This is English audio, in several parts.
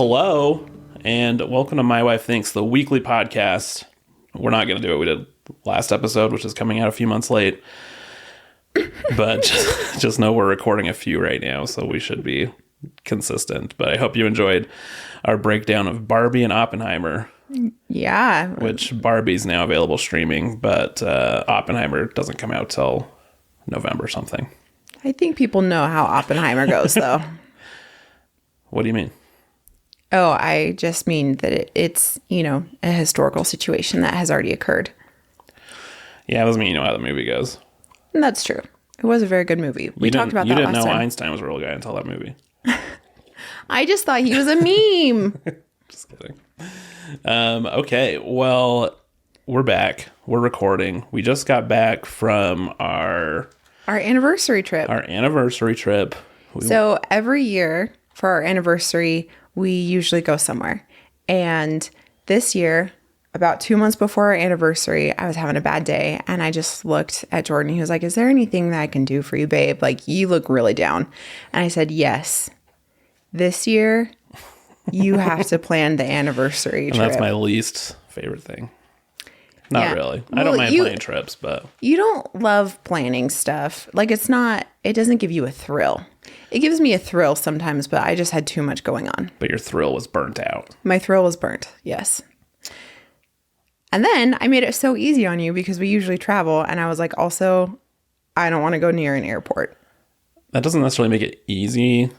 Hello, and welcome to My Wife Thinks, the weekly podcast. We're not going to do what we did last episode, which is coming out a few months late. But just know we're recording a few right now, so we should be consistent. But I hope you enjoyed our breakdown of Barbie and Oppenheimer. Yeah. Which Barbie's now available streaming, but Oppenheimer doesn't come out till November or something. I think people know how Oppenheimer goes, though. What do you mean? Oh, I just mean that it's, a historical situation that has already occurred. Yeah, it doesn't mean you know how the movie goes. And that's true. It was a very good movie. We talked about that last time. You didn't know Einstein was a real guy until that movie. I just thought he was a meme. Just kidding. Okay, well, we're back. We're recording. We just got back from our anniversary trip. So every year for our anniversary, we usually go somewhere. And this year, about 2 months before our anniversary, I was having a bad day. And I just looked at Jordan. He was like, "Is there anything that I can do for you, babe? Like, you look really down." And I said, "Yes. This year, you have to plan the anniversary trip." And that's my least favorite thing. Not really. I don't mind planning trips, but... You don't love planning stuff. Like, it doesn't give you a thrill. It gives me a thrill sometimes, but I just had too much going on. But your thrill was burnt out. My thrill was burnt, yes. And then I made it so easy on you because we usually travel, and I was like, also, I don't want to go near an airport. That doesn't necessarily make it easy,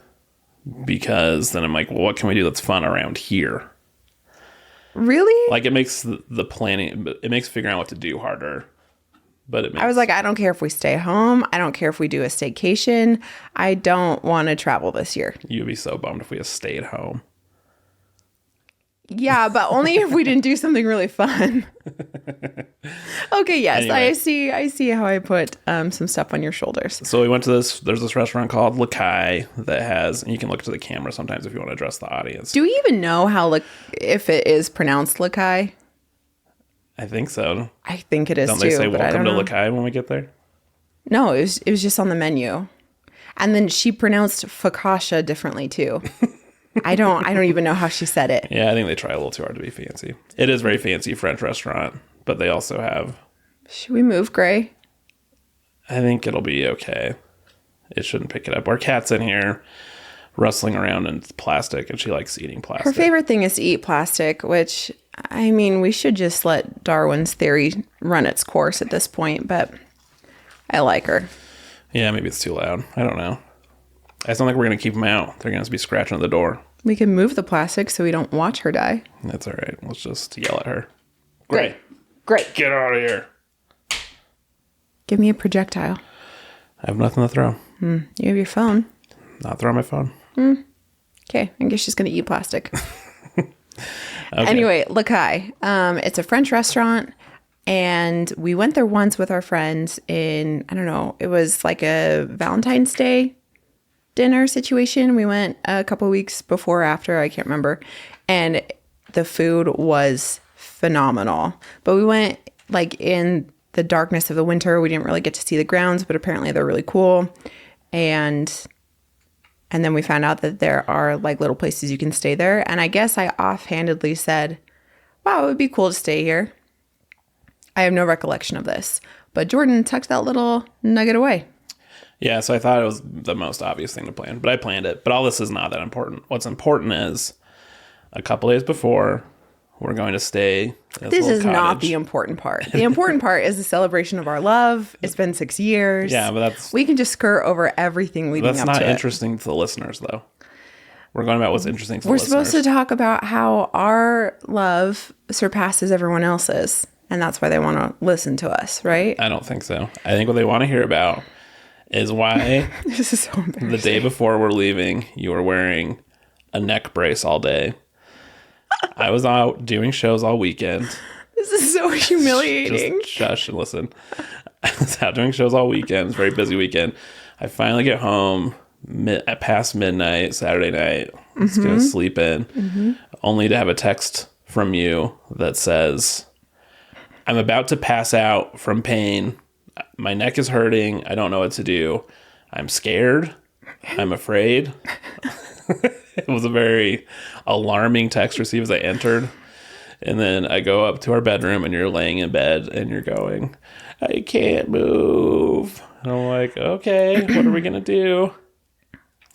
because then I'm like, well, what can we do that's fun around here? Really? Like, it makes the planning, it makes figuring out what to do harder. But it makes... I was like, I don't care if we stay home. I don't care if we do a staycation. I don't want to travel this year. You'd be so bummed if we just stayed home. Yeah, but only if we didn't do something really fun. Okay, yes, anyway. I see how I put some stuff on your shoulders. So we went to there's this restaurant called Lakai that has, and you can look to the camera sometimes if you want to address the audience. Do we even know if it is pronounced Lakai? I think so. I think it is too. Don't they say welcome to Lakai when we get there? No, it was just on the menu. And then she pronounced focaccia differently too. I don't even know how she said it. Yeah, I think they try a little too hard to be fancy. It is a very fancy French restaurant, but they also have... Should we move, Gray? I think it'll be okay. It shouldn't pick it up. Our cat's in here rustling around in plastic, and she likes eating plastic. Her favorite thing is to eat plastic, which, I mean, we should just let Darwin's theory run its course at this point, but I like her. Yeah, maybe it's too loud. I don't know. I just don't think we're going to keep them out. They're going to be scratching at the door. We can move the plastic so we don't watch her die. That's all right. Let's just yell at her. Great. Get out of here. Give me a projectile. I have nothing to throw. You have your phone. Not throwing my phone. Okay. I guess she's going to eat plastic. Okay. Anyway, Lakai. It's a French restaurant. And we went there once with our friends in, I don't know, it was like a Valentine's Day dinner situation. We went a couple weeks before or after, I can't remember. And the food was phenomenal. But we went like in the darkness of the winter. We didn't really get to see the grounds, but apparently they're really cool. And then we found out that there are like little places you can stay there. And I guess I offhandedly said, wow, it would be cool to stay here. I have no recollection of this. But Jordan tucked that little nugget away. Yeah, so I thought it was the most obvious thing to plan, but I planned it. But all this is not that important. What's important is a couple days before, we're going to stay. This is not the important part. The important part is the celebration of our love. It's been 6 years. Yeah, but we can just skirt over everything leading up to it. That's not interesting to the listeners, though. We're going about what's interesting to the listeners. We're supposed to talk about how our love surpasses everyone else's, and that's why they want to listen to us, right? I don't think so. I think what they want to hear about is why this is so embarrassing. The day before we're leaving, you were wearing a neck brace all day. I was out doing shows all weekend. This is so humiliating. Just shush and listen. I was out doing shows all weekend. It was a very busy weekend. I finally get home past midnight, Saturday night. Let's go sleep in. Only to have a text from you that says, I'm about to pass out from pain. My neck is hurting. I don't know what to do. I'm scared. I'm afraid. It was a very alarming text received as I entered. And then I go up to our bedroom and you're laying in bed and you're going, I can't move. And I'm like, okay, what are we going to do?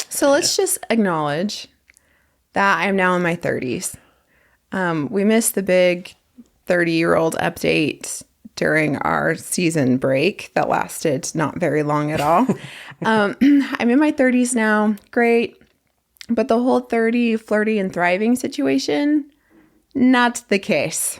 So let's just acknowledge that I am now in my 30s. We missed the big 30-year-old update during our season break that lasted not very long at all. I'm in my 30s now. Great. But the whole 30, flirty, and thriving situation, not the case.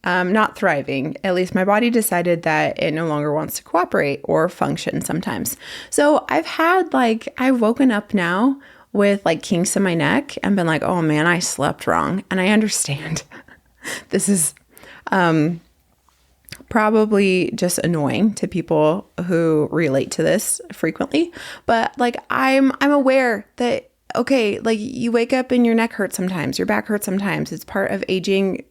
Not thriving. At least my body decided that it no longer wants to cooperate or function sometimes. So I've woken up now with like kinks in my neck and been like, oh man, I slept wrong. And I understand. This is probably just annoying to people who relate to this frequently. But like I'm aware that, okay, like you wake up and your neck hurts sometimes, your back hurts sometimes. It's part of aging.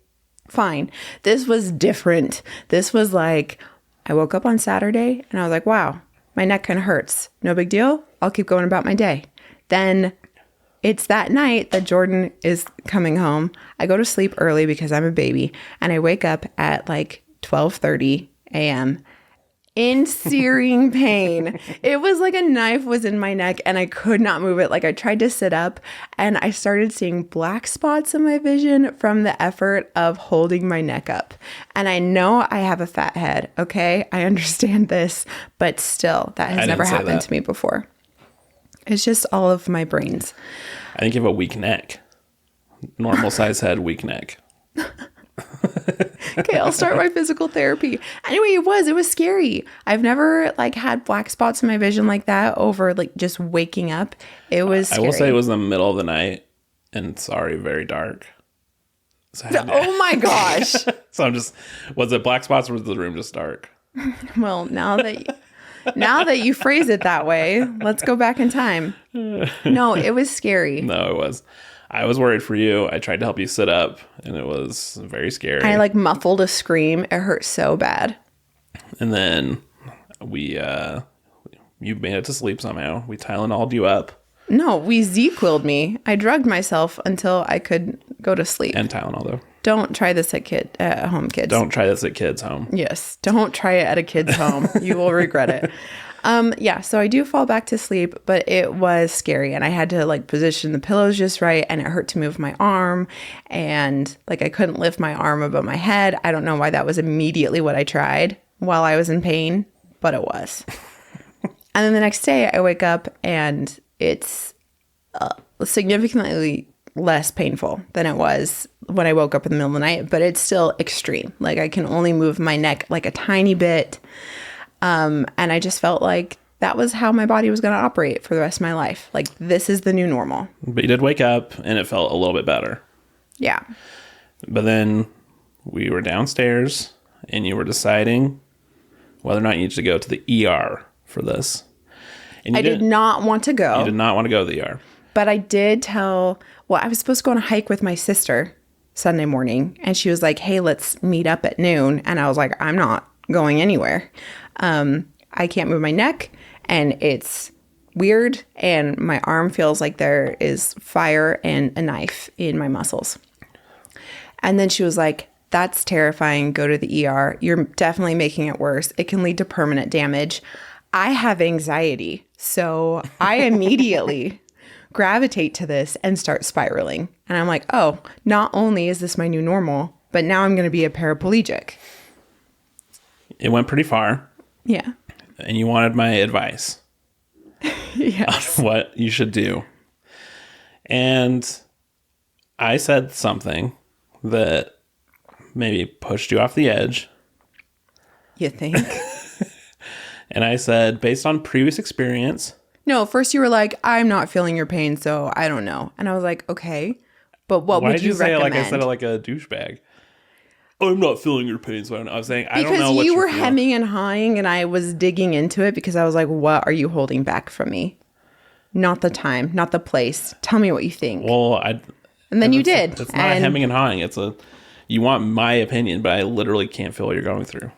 Fine. This was different. This was like, I woke up on Saturday and I was like, wow, my neck kind of hurts. No big deal. I'll keep going about my day. Then it's that night that Jordan is coming home. I go to sleep early because I'm a baby and I wake up at like 12:30 a.m. in searing pain. It was like a knife was in my neck and I could not move it. Like I tried to sit up and I started seeing black spots in my vision from the effort of holding my neck up. And I know I have a fat head, okay? I understand this, but still, that has never happened to me before. It's just all of my brains. I think you have a weak neck. Normal size head, weak neck. Okay, I'll start my physical therapy. Anyway, it was scary. I've never like had black spots in my vision like that over like just waking up. It was scary. I will say it was in the middle of the night and very dark. So oh my gosh. So was it black spots or was the room just dark? Well, now that you phrase it that way, let's go back in time. No, it was scary. No, it was. I was worried for you. I tried to help you sit up, and it was very scary. I like muffled a scream. It hurt so bad. And then you made it to sleep somehow. We Tylenol'd you up. No, we Z-Quilled me. I drugged myself until I could go to sleep. And Tylenol, though. Don't try this at home, kids. Don't try this at kids' home. Yes, don't try it at a kid's home. You will regret it. Yeah, so I do fall back to sleep, but it was scary and I had to like position the pillows just right and it hurt to move my arm and like I couldn't lift my arm above my head. I don't know why that was immediately what I tried while I was in pain, but it was. And then the next day I wake up and it's significantly less painful than it was when I woke up in the middle of the night, but it's still extreme. Like I can only move my neck like a tiny bit. And I just felt like that was how my body was going to operate for the rest of my life. Like, this is the new normal. But you did wake up and it felt a little bit better. Yeah. But then we were downstairs and you were deciding whether or not you needed to go to the ER for this. And I did not want to go. You did not want to go to the ER. But I did I was supposed to go on a hike with my sister Sunday morning. And she was like, hey, let's meet up at noon. And I was like, I'm not going anywhere. I can't move my neck and it's weird and my arm feels like there is fire and a knife in my muscles. And then she was like, that's terrifying. Go to the ER. You're definitely making it worse. It can lead to permanent damage. I have anxiety. So I immediately gravitate to this and start spiraling. And I'm like, oh, not only is this my new normal, but now I'm going to be a paraplegic. It went pretty far. Yeah. And you wanted my advice. Yes. On what you should do. And I said something that maybe pushed you off the edge. You think? And I said, based on previous experience. No, first you were like, I'm not feeling your pain, so I don't know. And I was like, okay, but what would you recommend? Why did you say it like I said it like a douchebag? I'm not feeling your pain, so I don't know. I was saying, I don't know what you're feeling. Because you were hemming and hawing, and I was digging into it because I was like, what are you holding back from me? Not the time, not the place. Tell me what you think. Well, and then you did. It's not hemming and hawing. You want my opinion, but I literally can't feel what you're going through.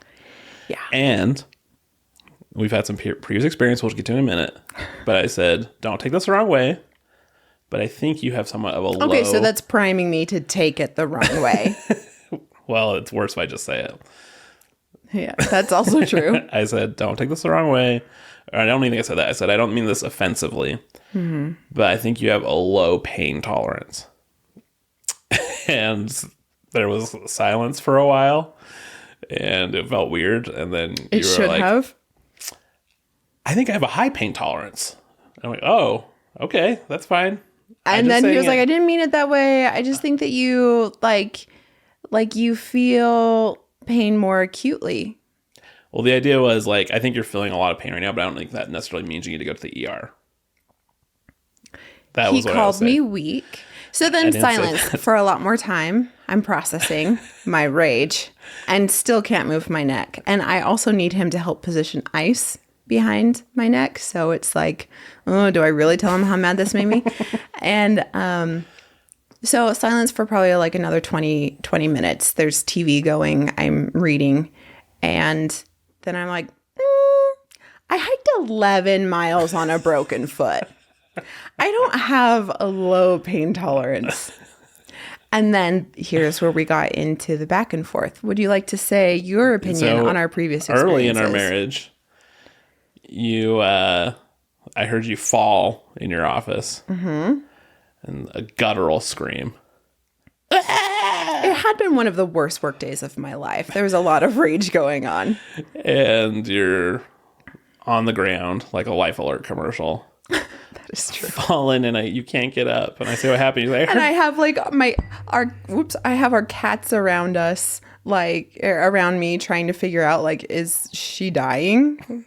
Yeah. And we've had some previous experience, we'll get to in a minute. But I said, don't take this the wrong way. but I think you have somewhat of a low. Okay, so that's priming me to take it the wrong way. Well, it's worse if I just say it. Yeah, that's also true. I said, don't take this the wrong way. Or I don't even think I said that. I said, I don't mean this offensively, but I think you have a low pain tolerance. And there was silence for a while, and it felt weird. And then you were like, I think I have a high pain tolerance. I'm like, oh, okay, that's fine. And then he was like, I didn't mean it that way. I just think that you like you feel pain more acutely. Well, the idea was like, I think you're feeling a lot of pain right now, but I don't think that necessarily means you need to go to the ER. That was what I was saying. He called me weak. So then silence for a lot more time. I'm processing my rage and still can't move my neck. And I also need him to help position ice behind my neck. So it's like, oh, do I really tell him how mad this made me? And so silence for probably like another 20 minutes. There's TV going. I'm reading. And then I'm like, I hiked 11 miles on a broken foot. I don't have a low pain tolerance. And then here's where we got into the back and forth. Would you like to say your opinion on our previous experiences? Early in our marriage, I heard you fall in your office. Mm-hmm. And a guttural scream. It had been one of the worst work days of my life. There was a lot of rage going on. And you're on the ground like a Life Alert commercial. That is true. Fallen and you can't get up. And I say, what happened? You're like, and I have like I have our cats around us, like around me, trying to figure out like, is she dying?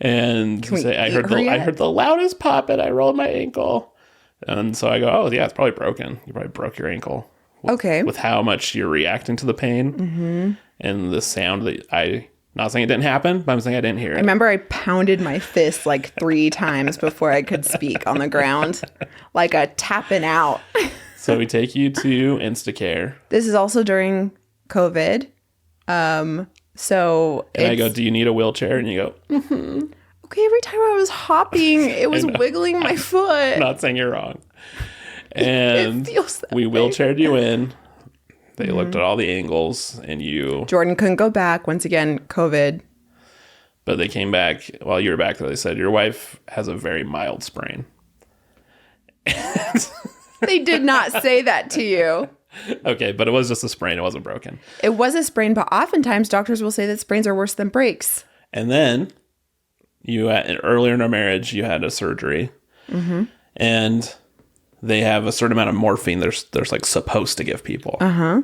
And say, I heard the loudest pop and I rolled my ankle. And so I go, oh yeah, it's probably broken. You probably broke your ankle. Okay. With how much you're reacting to the pain and the sound that not saying it didn't happen, but I'm saying I didn't hear it. I remember I pounded my fist like 3 times before I could speak on the ground, like a tapping out. So we take you to Instacare. This is also during COVID. So I go, do you need a wheelchair? And you go, mm-hmm. Okay, every time I was hopping, it was wiggling my foot. I'm not saying you're wrong. And it feels that we wheelchaired you in. They looked at all the angles, and Jordan couldn't go back. Once again, COVID. But they came back while you were back there. They said, your wife has a very mild sprain. They did not say that to you. Okay, but it was just a sprain. It wasn't broken. It was a sprain, but oftentimes doctors will say that sprains are worse than breaks. And then earlier in our marriage, you had a surgery. Mm-hmm. And they have a certain amount of morphine there's like supposed to give people. Uh-huh.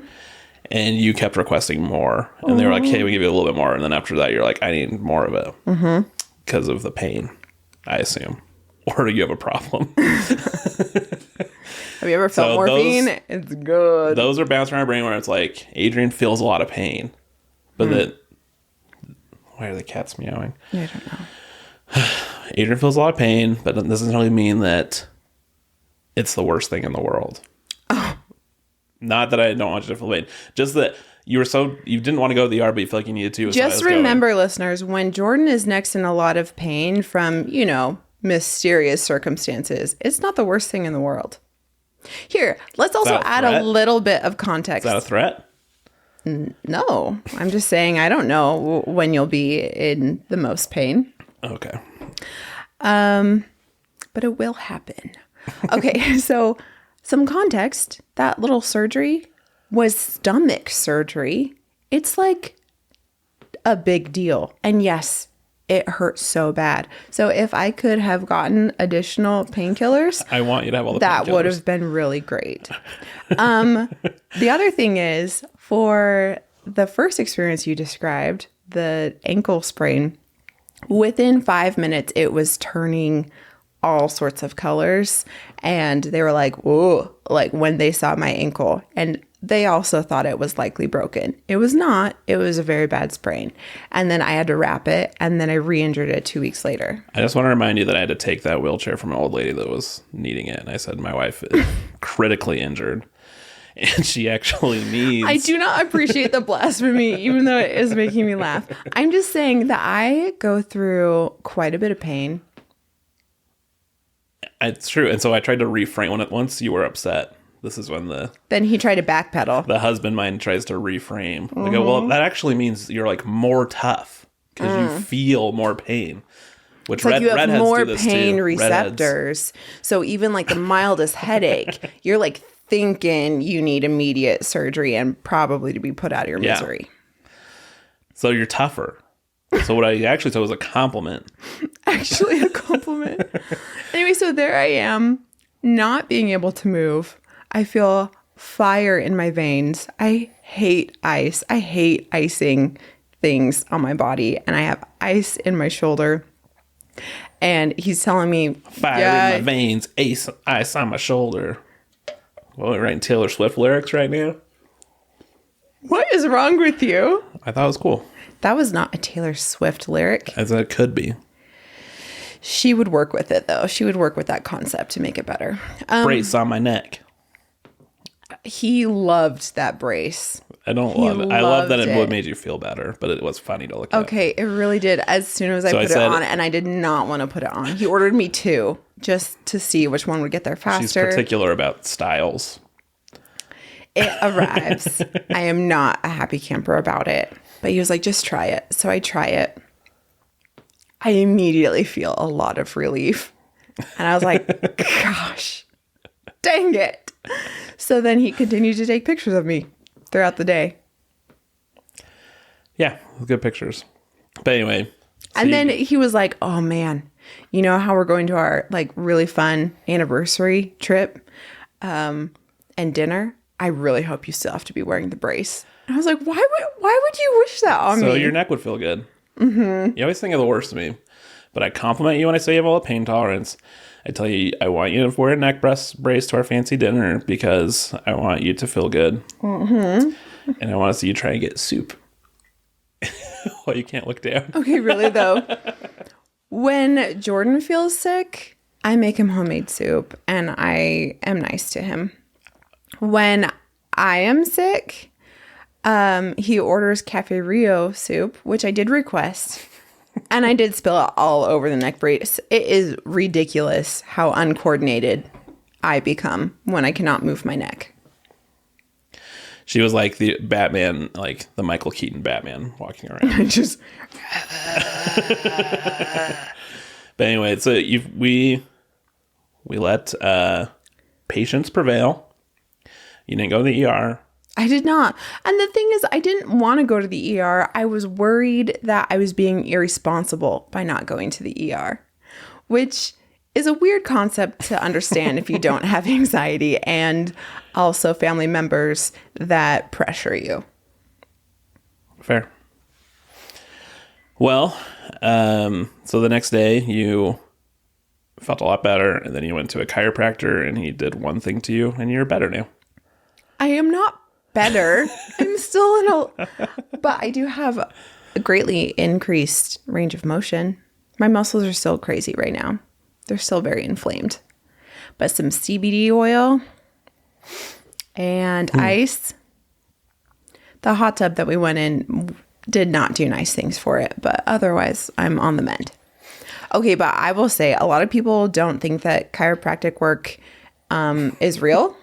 And you kept requesting more. And they were like, hey, we give you a little bit more. And then after that, you're like, I need more of it. Because of the pain, I assume. Or do you have a problem? Have you ever felt morphine? It's good. Those are bouncing around my brain where it's like, Adrienne feels a lot of pain. But why are the cats meowing? I don't know. Adrienne feels a lot of pain, but that doesn't really mean that it's the worst thing in the world. Oh. Not that I don't want you to feel pain. Just that you didn't want to go to the ER, but you feel like you needed to. Just remember, listeners, when Jordan is next in a lot of pain from, mysterious circumstances, it's not the worst thing in the world. Here, let's also add a little bit of context. Is that a threat? No, I'm just saying I don't know when you'll be in the most pain. Okay. But it will happen. Okay, so some context. That little surgery was stomach surgery. It's like a big deal. And yes, it hurts so bad. So if I could have gotten additional painkillers, I want you to have all the that would have been really great. The other thing is, for the first experience you described, the ankle sprain, within 5 minutes, it was turning all sorts of colors. And they were like, whoa, like when they saw my ankle. And they also thought it was likely broken. It was not. It was a very bad sprain. And then I had to wrap it. And then I re-injured it 2 weeks later. I just want to remind you that I had to take that wheelchair from an old lady that was needing it. And I said, my wife is critically injured. And she actually needs... I do not appreciate the blasphemy, even though it is making me laugh. I'm just saying that I go through quite a bit of pain. It's true. And so I tried to reframe once you were upset. This is when Then he tried to backpedal. the husband mind tries to reframe. I go, well, that actually means you're like more tough because you feel more pain. Which It's like you have redheads more do this pain too. receptors. So even like the mildest headache, you're like thinking you need immediate surgery and probably to be put out of your misery. So you're tougher. So what I actually said was a compliment. Actually a compliment. Anyway, so there I am, not being able to move. I feel fire in my veins. I hate ice. I hate icing things on my body. And I have ice in my shoulder. And he's telling me, Fire in my veins, ice on my shoulder. Well, we're writing Taylor Swift lyrics right now. What is wrong with you? I thought it was cool. That was not a Taylor Swift lyric. As it could be. She would work with it, though. She would work with that concept to make it better. Brace on my neck. He loved that brace. I don't love it. I love that it would made you feel better, but it was funny to look at. Okay, it really did. As soon as I put it on, and I did not want to put it on. He ordered me 2 just to see which one would get there faster. She's particular about styles. It arrives. I am not a happy camper about it. But he was like, just try it. So I try it. I immediately feel a lot of relief. And I was like, gosh, dang it. So then he continued to take pictures of me throughout the day. Yeah, good pictures. But anyway. And then he was like, oh man, you know how we're going to our like really fun anniversary trip and dinner? I really hope you still have to be wearing the brace. And I was like, why would you wish that on me? So your neck would feel good. Mm-hmm. You always think of the worst of me. But I compliment you when I say you have all the pain tolerance. I tell you, I want you to wear a neck brace to our fancy dinner because I want you to feel good. Mm-hmm. And I want to see you try and get soup. Well, you can't look down. Okay, really though. When Jordan feels sick, I make him homemade soup and I am nice to him. When I am sick, he orders Cafe Rio soup, which I did request. And I did spill it all over the neck brace. It is ridiculous how uncoordinated I become when I cannot move my neck. She was like the Batman, like the Michael Keaton Batman walking around. Just. But anyway, so we let patience prevail. You didn't go to the ER. I did not. And the thing is, I didn't want to go to the ER. I was worried that I was being irresponsible by not going to the ER, which is a weird concept to understand if you don't have anxiety and also family members that pressure you. Fair. Well, so the next day you felt a lot better, and then you went to a chiropractor and he did one thing to you and you're better now. I am not better. I'm still in a, but I do have a greatly increased range of motion. My muscles are still crazy right now. They're still very inflamed. But some CBD oil and ice. The hot tub that we went in did not do nice things for it, but otherwise I'm on the mend. Okay, but I will say a lot of people don't think that chiropractic work is real.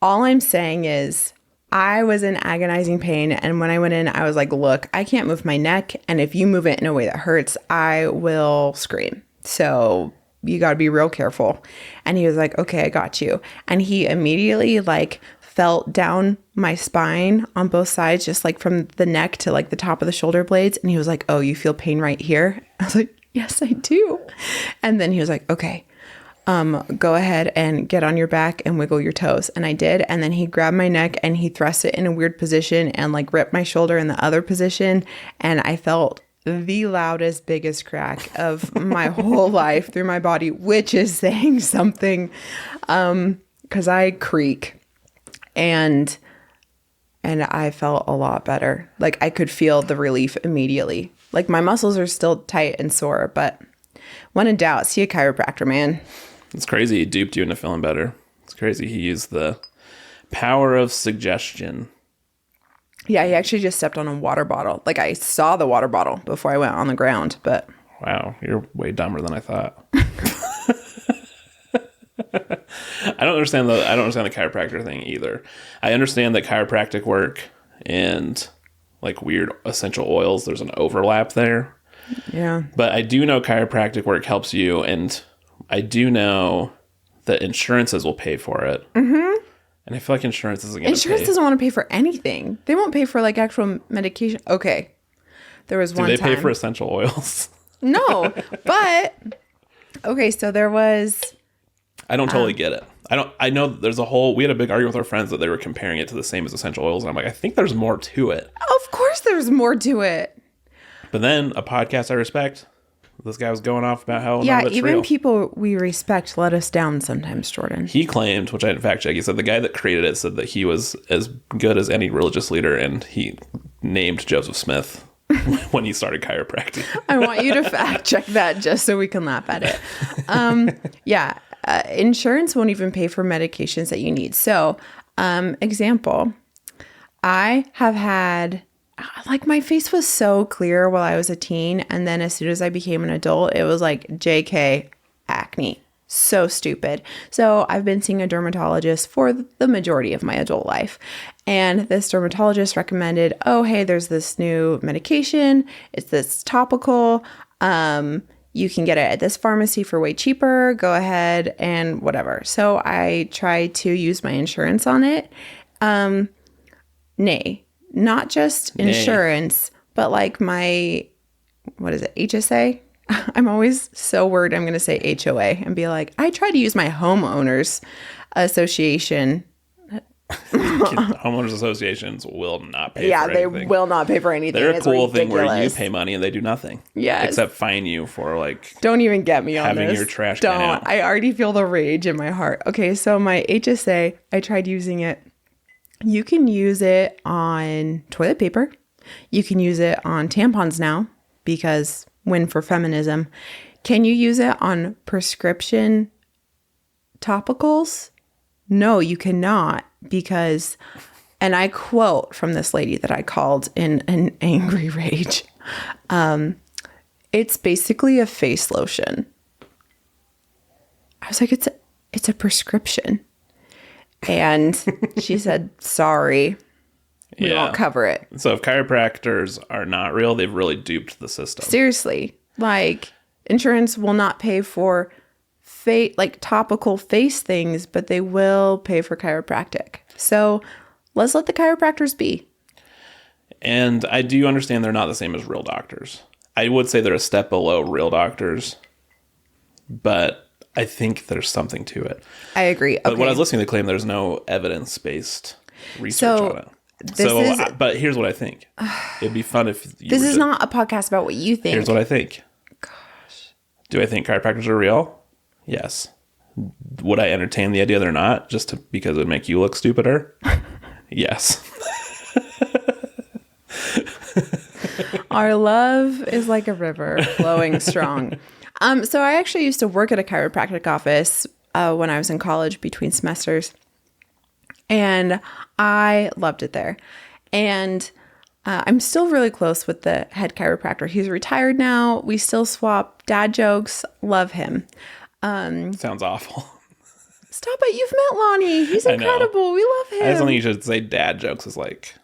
All I'm saying is I was in agonizing pain. And when I went in, I was like, look, I can't move my neck. And if you move it in a way that hurts, I will scream. So you got to be real careful. And he was like, okay, I got you. And he immediately like felt down my spine on both sides, just like from the neck to like the top of the shoulder blades. And he was like, oh, you feel pain right here? I was like, yes, I do. And then he was like, okay. Go ahead and get on your back and wiggle your toes. And I did. And then he grabbed my neck and he thrust it in a weird position and like ripped my shoulder in the other position. And I felt the loudest, biggest crack of my whole life through my body, which is saying something. 'Cause I creak and I felt a lot better. Like I could feel the relief immediately. Like my muscles are still tight and sore, but when in doubt, see a chiropractor, man. It's crazy he duped you into feeling better. It's crazy he used the power of suggestion. Yeah, he actually just stepped on a water bottle. Like I saw the water bottle before I went on the ground, but... Wow, you're way dumber than I thought. I don't understand the chiropractor thing either. I understand that chiropractic work and like weird essential oils, there's an overlap there. Yeah. But I do know chiropractic work helps you, and I do know that insurances will pay for it. Mm-hmm. And I feel like insurance isn't going to pay. Insurance doesn't want to pay for anything. They won't pay for like actual medication. Okay. There was one time. Do they pay for essential oils? No, but okay, so there was. I don't totally get it. I know there's we had a big argument with our friends that they were comparing it to the same as essential oils. And I'm like, I think there's more to it. Of course there's more to it. But then a podcast I respect, this guy was going off about how yeah, none of it's even real. People we respect let us down sometimes, Jordan. He claimed, which I didn't fact check, he said the guy that created it said that he was as good as any religious leader, and he named Joseph Smith when he started chiropractic. I want you to fact check that just so we can laugh at it. Yeah, insurance won't even pay for medications that you need. So, example, I have had, like, my face was so clear while I was a teen, and then as soon as I became an adult, it was like JK acne. So stupid. So I've been seeing a dermatologist for the majority of my adult life. And this dermatologist recommended, oh, hey, there's this new medication. It's this topical. You can get it at this pharmacy for way cheaper. Go ahead and whatever. So I tried to use my insurance on it. Nay, not just insurance, but like my, what is it, HSA? I'm always so worried I'm going to say HOA and be like, I try to use my homeowners association. Homeowners associations will not pay for anything. Yeah, they will not pay for anything. They're a it's cool ridiculous. thing where you pay money and they do nothing. Yes. Except fine you for like... Don't even get me on having this. your trash Don't. can out. I already feel the rage in my heart. Okay, so my HSA, I tried using it. You can use it on toilet paper. You can use it on tampons now because win for feminism. Can you use it on prescription topicals? No, you cannot because, and I quote from this lady that I called in an angry rage. It's basically a face lotion. I was like, it's a prescription. And she said, sorry, we won't cover it. So if chiropractors are not real, they've really duped the system. Seriously. Like, insurance will not pay for like topical face things, but they will pay for chiropractic. So let's let the chiropractors be. And I do understand they're not the same as real doctors. I would say they're a step below real doctors, but I think there's something to it. I agree. But when I was listening to the claim, there's no evidence-based research on it. But here's what I think. It'd be fun if you This is not a podcast about what you think. Here's what I think. Gosh. Do I think chiropractors are real? Yes. Would I entertain the idea they're not because it would make you look stupider? Yes. Our love is like a river flowing strong. So I actually used to work at a chiropractic office when I was in college between semesters. And I loved it there. And I'm still really close with the head chiropractor. He's retired now. We still swap dad jokes. Love him. Sounds awful. Stop it. You've met Lonnie. He's incredible. We love him. I just think you should say dad jokes is like...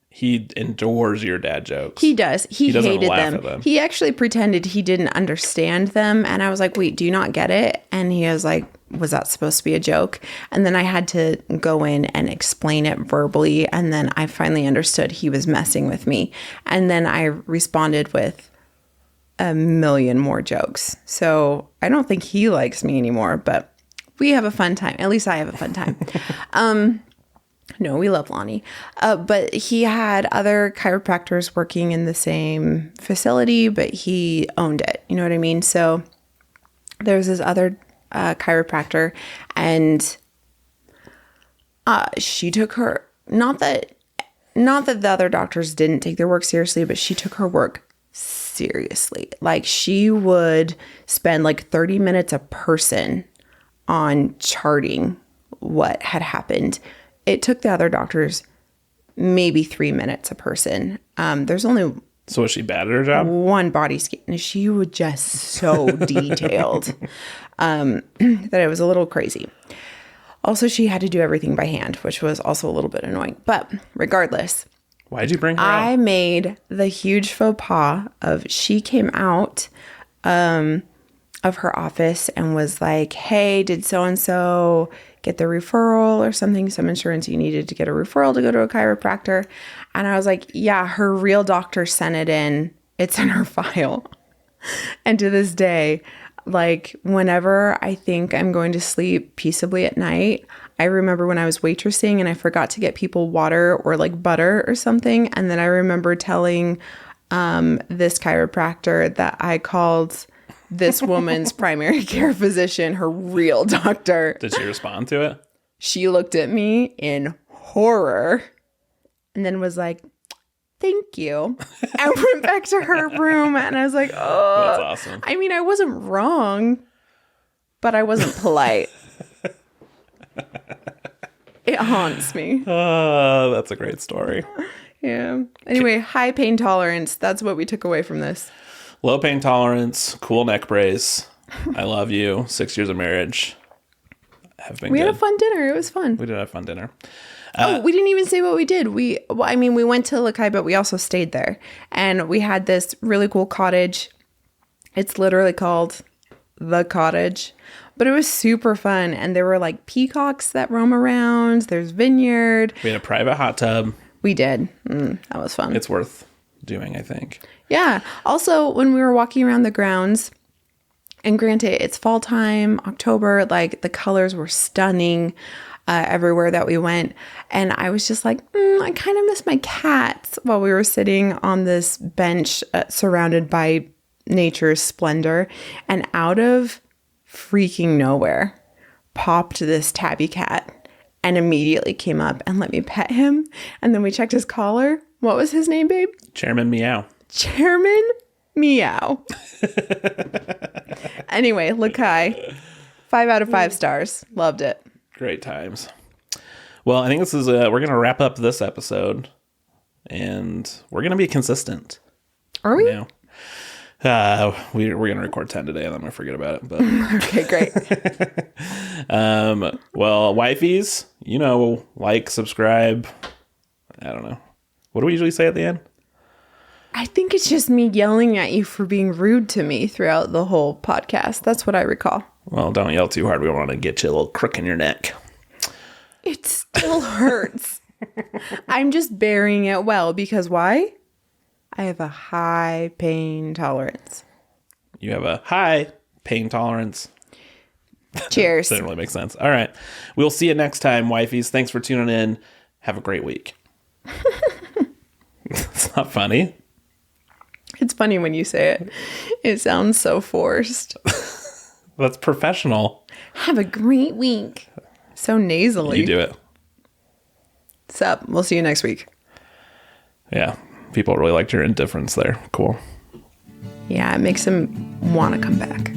He endures your dad jokes. He does. He hated laugh them. at them. He actually pretended he didn't understand them. And I was like, wait, do you not get it? And he was like, was that supposed to be a joke? And then I had to go in and explain it verbally. And then I finally understood he was messing with me. And then I responded with a million more jokes. So I don't think he likes me anymore, but we have a fun time. At least I have a fun time. No, we love Lonnie. But he had other chiropractors working in the same facility, but he owned it. You know what I mean? So there was this other chiropractor, and she took her, not that the other doctors didn't take their work seriously, but she took her work seriously. Like, she would spend like 30 minutes a person on charting what had happened. It took the other doctors maybe 3 minutes a person. There's only... So was she bad at her job? One body scan. She was just so detailed. that it was a little crazy. Also, she had to do everything by hand, which was also a little bit annoying. But regardless, why'd you bring her I out? made the huge faux pas of she came out of her office and was like, hey, did so-and-so get the referral or something, some insurance you needed to get a referral to go to a chiropractor? And I was like, yeah, her real doctor sent it in. It's in her file. And to this day, like whenever I think I'm going to sleep peaceably at night, I remember when I was waitressing and I forgot to get people water or like butter or something. And then I remember telling this chiropractor that I called this woman's primary care physician her real doctor. Did she respond to it? She looked at me in horror and then was like, thank you. I went back to her room and I was like, oh. That's awesome. I mean, I wasn't wrong, but I wasn't polite. It haunts me. Oh, that's a great story. Yeah. Anyway, high pain tolerance. That's what we took away from this. Low pain tolerance, cool neck brace. I love you. 6 years of marriage have been We good. had a fun dinner. It was fun. We did have a fun dinner. We didn't even say what we did. We went to Lakai, but we also stayed there. And we had this really cool cottage. It's literally called The Cottage. But it was super fun. And there were like peacocks that roam around. There's vineyard. We had a private hot tub. We did. That was fun. It's worth doing, I think. Yeah. Also, when we were walking around the grounds, and granted, it's fall time, October, like the colors were stunning everywhere that we went. And I was just like, I kind of miss my cats while we were sitting on this bench surrounded by nature's splendor. And out of freaking nowhere popped this tabby cat and immediately came up and let me pet him. And then we checked his collar. What was his name, babe? Chairman Meow. Chairman Meow. Anyway, Lakai, 5 out of 5 stars. Loved it. Great times. Well, I think this is we're going to wrap up this episode, and we're going to be consistent. Are we? Now. We're going to record 10 today, and I'm going to forget about it. But Okay, great. well, wifeys, like, subscribe. I don't know. What do we usually say at the end? I think it's just me yelling at you for being rude to me throughout the whole podcast. That's what I recall. Well, don't yell too hard. We don't want to get you a little crook in your neck. It still hurts. I'm just bearing it well because why? I have a high pain tolerance. You have a high pain tolerance. Cheers. Doesn't really make sense. All right. We'll see you next time, wifeys. Thanks for tuning in. Have a great week. It's not funny. It's funny when you say it. It sounds so forced. That's professional. Have a great week. So nasally. You do it. Sup. We'll see you next week. Yeah. People really liked your indifference there. Cool. Yeah, it makes them want to come back.